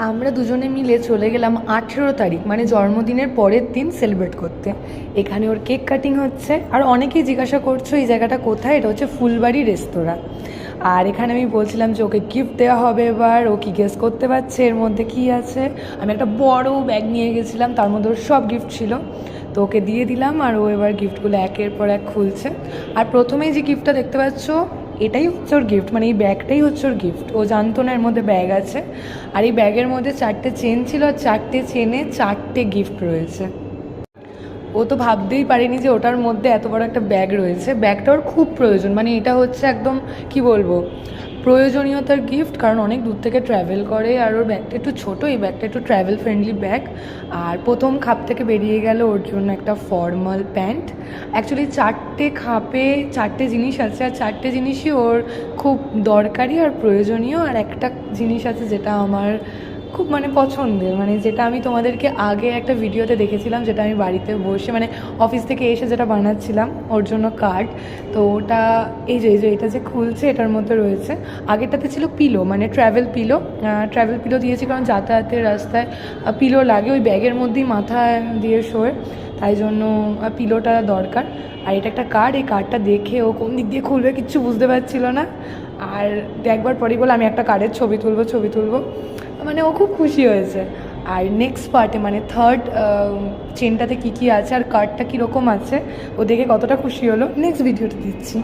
আমরা দুজনে মিলে চলে গেলাম 18 তারিখ মানে জন্মদিনের পরের দিন সেলিব্রেট করতে। এখানে ওর কেক কাটিং হচ্ছে। আর অনেকেই জিজ্ঞাসা করছো এই জায়গাটা কোথায়, এটা হচ্ছে ফুলবাড়ি রেস্তোরাঁ। আর এখানে আমি বলছিলাম যে ওকে গিফট দেওয়া হবে, এবার ও কি গেস করতে পারছে এর মধ্যে কি আছে। আমি একটা বড় ব্যাগ নিয়ে গেছিলাম, তার মধ্যে ওর সব গিফট ছিল, তো ওকে দিয়ে দিলাম। আর ও এবার গিফটগুলো একের পর এক খুলছে। আর প্রথমেই যে গিফটটা দেখতে পাচ্ছ এটাই হচ্ছে ওর গিফট, মানে এই ব্যাগটাই হচ্ছে ওর গিফট। ও জানতো না এর মধ্যে ব্যাগ আছে। আর এই ব্যাগের মধ্যে 4টে চেন ছিল, আর 4টে চেনে 4টে গিফট রয়েছে। ও তো ভাবতেই পারেনি যে ওটার মধ্যে এত বড় একটা ব্যাগ রয়েছে। ব্যাগটা ওর খুব প্রয়োজন, মানে এটা হচ্ছে একদম কি বলবো প্রয়োজনীয়তার গিফট, কারণ অনেক দূর থেকে ট্র্যাভেল করে। আর ওর ব্যাগটা একটু ছোটো, এই ব্যাগটা একটু ট্র্যাভেল ফ্রেন্ডলি ব্যাগ। আর প্রথম খাপ থেকে বেরিয়ে গেল ওর জন্য একটা ফর্মাল প্যান্ট। অ্যাকচুয়ালি 4টে খাপে 4টে জিনিস আছে, আর 4টে জিনিসই ওর খুব দরকারি আর প্রয়োজনীয়। আর একটা জিনিস আছে যেটা আমার খুব মানে পছন্দের, মানে যেটা আমি তোমাদেরকে আগে একটা ভিডিওতে দেখেছিলাম, যেটা আমি বাড়িতে বসে মানে অফিস থেকে এসে যেটা বানাচ্ছিলাম ওর জন্য কার্ড। তো ওটা এই যে এটা যে খুলছে এটার মধ্যে রয়েছে। আগেরটাতে ছিল পিলো, মানে ট্র্যাভেল পিলো দিয়েছি, কারণ যাতায়াতের রাস্তায় পিলো লাগে, ওই ব্যাগের মধ্যেই মাথা দিয়ে শোয়, তাই জন্য পিলোটা দরকার। আর এটা একটা কার্ড, এই কার্ডটা দেখে ও কোন দিক দিয়ে খুলবে কিচ্ছু বুঝতে পারছিল না। আর একবার পরেই বলে আমি একটা কার্ডের ছবি তুলবো, মানে ও খুব খুশি হয়েছে। আর নেক্সট পার্টে মানে থার্ড চেনটাতে কী কী আছে আর কার্ডটা কীরকম আছে ও দেখে কতটা খুশি হলো নেক্সট ভিডিওতে দিচ্ছি।